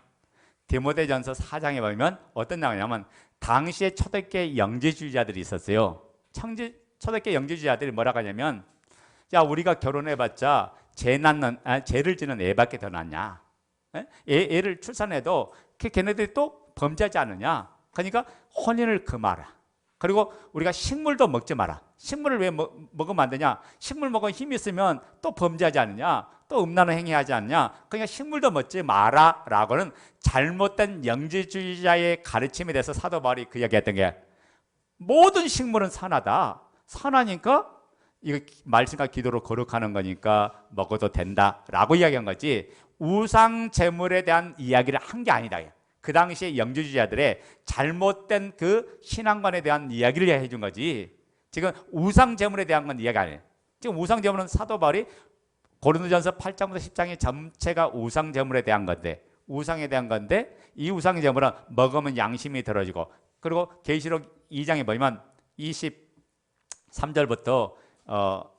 디모데전서 4장에 보면 어떤 나오냐면 당시에 초대교회 영지주의자들이 있었어요. 초대교회 영지주의자들이 뭐라고 하냐면 야 우리가 결혼해봤자 죄를 지는 애밖에 더 낫냐? 애를 출산해도 걔네들이 또 범죄하지 않느냐? 그러니까 혼인을 금하라. 그리고 우리가 식물도 먹지 마라. 식물을 왜 먹으면 안 되냐? 식물 먹으면 힘이 있으면 또 범죄하지 않느냐? 또 음란한 행위하지 않느냐? 그러니까 식물도 먹지 마라 라고는 잘못된 영지주의자의 가르침에 대해서 사도 바울이 그 이야기했던 게 모든 식물은 선하다. 선하니까 이거 말씀과 기도로 거룩하는 거니까 먹어도 된다라고 이야기한 거지 우상 제물에 대한 이야기를 한 게 아니다. 그 당시에 영지주의자들의 잘못된 그 신앙관에 대한 이야기를 해준 거지 지금 우상 제물에 대한 건 이야기 아니에요. 지금 우상 제물은 사도 바울이 고린도전서 8장부터 10장의 전체가 우상 제물에 대한 건데 우상에 대한 건데 이 우상 제물은 먹으면 양심이 더러지고 그리고 계시록 2장에 보면 23절부터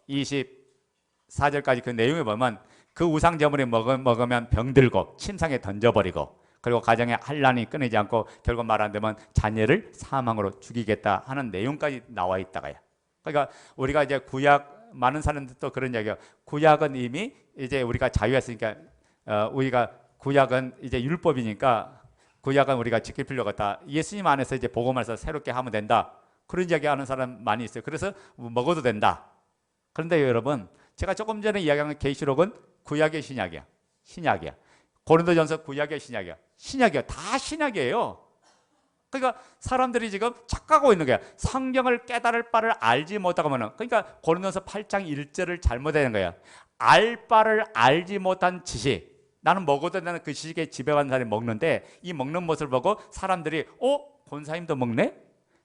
24절까지 그 내용에 보면 그 우상 제물을 먹으면 병들고 침상에 던져버리고 그리고 가정에 환난이 끊이지 않고 결국 말 안 되면 자녀를 사망으로 죽이겠다 하는 내용까지 나와 있다가요. 그러니까 우리가 이제 구약 많은 사람들도 그런 이야기예요. 구약은 이미 이제 우리가 자유했으니까 우리가 구약은 이제 율법이니까 구약은 우리가 지킬 필요가 없다. 예수님 안에서 이제 복음에서 새롭게 하면 된다. 그런 이야기 하는 사람 많이 있어요. 그래서 먹어도 된다. 그런데 여러분 제가 조금 전에 이야기한 계시록은 구약의 신약이야. 신약이야. 고린도전서 구약의 신약이야. 신약이야. 다 신약이에요. 그러니까 사람들이 지금 착각하고 있는 거야. 성경을 깨달을 바를 알지 못하고 하면 그러니까 고린도전서 8장 1절을 잘못하는 거야. 알 바를 알지 못한 지식. 나는 먹어도 되는 그 지식에 지배받는 사람이 먹는데 이 먹는 모습을 보고 사람들이 권사님도 먹네?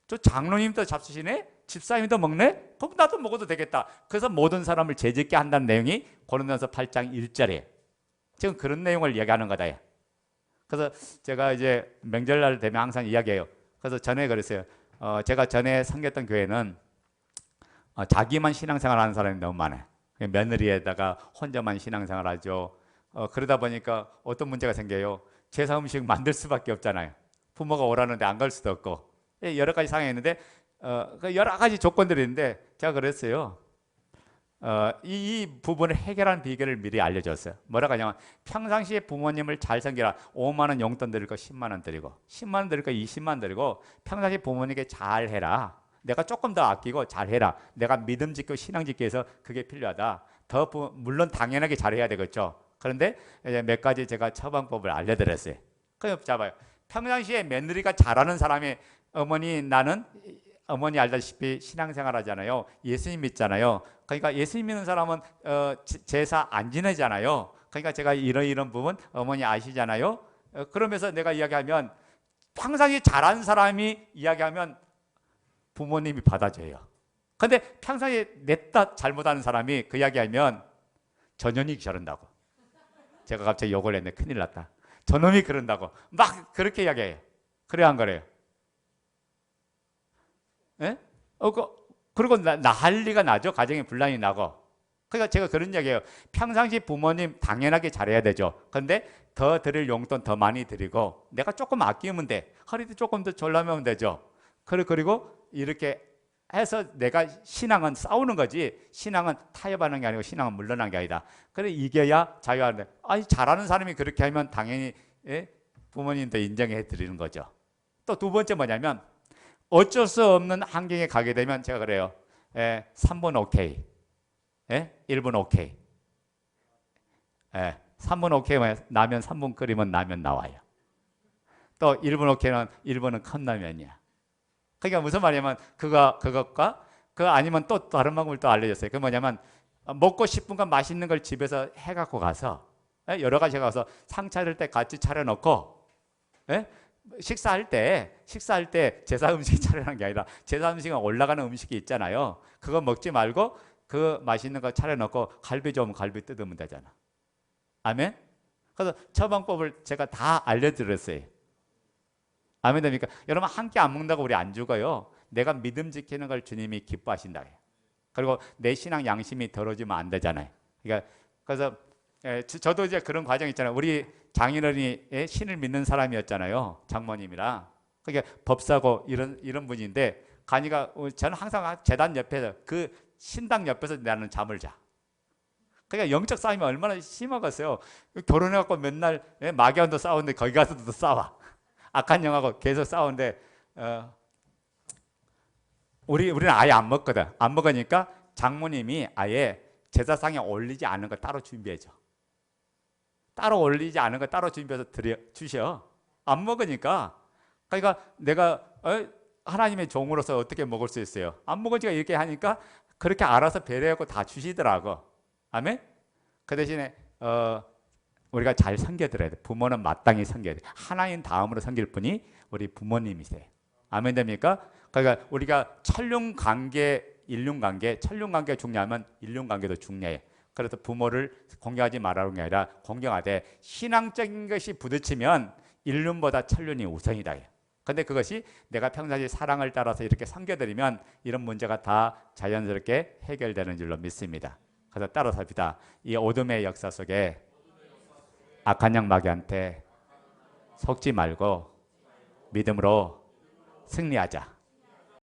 저 장로님도 잡수시네? 집사님도 먹네? 그럼 나도 먹어도 되겠다. 그래서 모든 사람을 죄짓게 한다는 내용이 고린도전서 8장 1절이에요. 지금 그런 내용을 이야기하는 거다. 그래서 제가 이제 명절날 되면 항상 이야기해요. 그래서 전에 그랬어요. 제가 전에 섬겼던 교회는 자기만 신앙생활 하는 사람이 너무 많아요. 며느리에다가 혼자만 신앙생활 하죠. 그러다 보니까 어떤 문제가 생겨요. 제사 음식 만들 수밖에 없잖아요. 부모가 오라는데 안 갈 수도 없고 여러 가지 상황이 있는데 여러 가지 조건들이 있는데 제가 그랬어요. 이 부분을 해결하는 비결을 미리 알려줬어요. 뭐라고 하냐면 평상시에 부모님을 잘 섬기라. 5만 원 용돈 드릴 거 10만 원 드리고 10만 원 드릴 거 20만 원 드리고 평상시에 부모님께 잘 해라. 내가 조금 더 아끼고 잘 해라. 내가 믿음 짓고 신앙 짓기 위해서 그게 필요하다. 물론 당연하게 잘해야 되겠죠. 그런데 이제 몇 가지 제가 처방법을 알려드렸어요. 그럼 잡아요. 평상시에 며느리가 잘하는 사람이 어머니 알다시피 신앙생활 하잖아요. 예수님 믿잖아요. 그러니까 예수님 믿는 사람은 제사 안 지내잖아요. 그러니까 제가 이런 부분 어머니 아시잖아요. 그러면서 내가 이야기하면 평상시 잘하는 사람이 이야기하면 부모님이 받아줘요. 근데 평상시에 냈다 잘못하는 사람이 그 이야기하면 전현이 저런다고. 제가 갑자기 욕을 했네. 큰일 났다. 저놈이 그런다고 막 그렇게 이야기해요. 그래 안 그래요? 예? 그리고 난리가 나죠. 가정에 분란이 나고. 그러니까 제가 그런 이야기해요. 평상시 부모님 당연하게 잘해야 되죠. 근데 더 드릴 용돈 더 많이 드리고 내가 조금 아끼면 돼. 허리도 조금 더 졸라매면 되죠. 그리고 이렇게 해서 내가 신앙은 싸우는 거지, 신앙은 타협하는 게 아니고 신앙은 물러난 게 아니다. 그래 이겨야 자유하는데, 아니 잘하는 사람이 그렇게 하면 당연히 부모님도 인정해 드리는 거죠. 또 두 번째 뭐냐면 어쩔 수 없는 환경에 가게 되면 제가 그래요. 3분 오케이, 1분 오케이. 3분 오케이, 라면 3분 끓이면 라면 나와요. 또 1분 오케이는 1분은 컵라면이야. 그러니까 무슨 말이냐면 그것과 그 아니면 또 다른 방법을 또 알려줬어요. 그 뭐냐면 먹고 싶은 건 맛있는 걸 집에서 해갖고 가서 여러 가지 가서 상 차릴 때 같이 차려놓고 식사할 때 제사 음식 차려놓은 게 아니라 제사 음식은 올라가는 음식이 있잖아요. 그거 먹지 말고 그 맛있는 거 차려놓고 갈비 좋으면 갈비 뜯으면 되잖아. 아멘? 그래서 처방법을 제가 다 알려드렸어요. 아멘 됩니까? 여러분 한 끼 안 먹는다고 우리 안 죽어요. 내가 믿음 지키는 걸 주님이 기뻐하신다. 그리고 내 신앙 양심이 더러지면 안 되잖아요. 그러니까 그래서 저도 이제 그런 과정 있잖아요. 우리 장인어른이 신을 믿는 사람이었잖아요. 장모님이랑. 그게 법사고 이런 분인데 가니까 저는 항상 재단 옆에서 그 신당 옆에서 나는 잠을 자. 그러니까 영적 싸움이 얼마나 심하겠어요. 결혼해갖고 맨날 마귀와도 싸우는데 거기 가서도 싸워. 악한 영하고 계속 싸우는데 우리는 아예 안 먹거든. 안 먹으니까 장모님이 아예 제사상에 올리지 않은 거 따로 준비해줘. 따로 올리지 않은 거 따로 준비해서 주셔. 안 먹으니까. 그러니까 내가 하나님의 종으로서 어떻게 먹을 수 있어요? 안 먹으니까 이렇게 하니까 그렇게 알아서 배려하고 다 주시더라고. 아멘? 그 대신에 우리가 잘 섬겨드려야 돼. 부모는 마땅히 섬겨야 돼. 하나님 다음으로 섬길 분이 우리 부모님이세요. 아멘 됩니까? 그러니까 우리가 천륜관계, 인륜관계, 천륜관계가 중요하면 인륜관계도 중요해요. 그래서 부모를 공경하지 말라는 게 아니라 공경하되 신앙적인 것이 부딪히면 인륜보다 천륜이 우선이다. 근데 그것이 내가 평상시 사랑을 따라서 이렇게 섬겨드리면 이런 문제가 다 자연스럽게 해결되는 줄로 믿습니다. 그래서 따라 삽시다. 이 어둠의 역사 속에 악한 영 마귀한테 속지 말고 믿음으로 승리하자.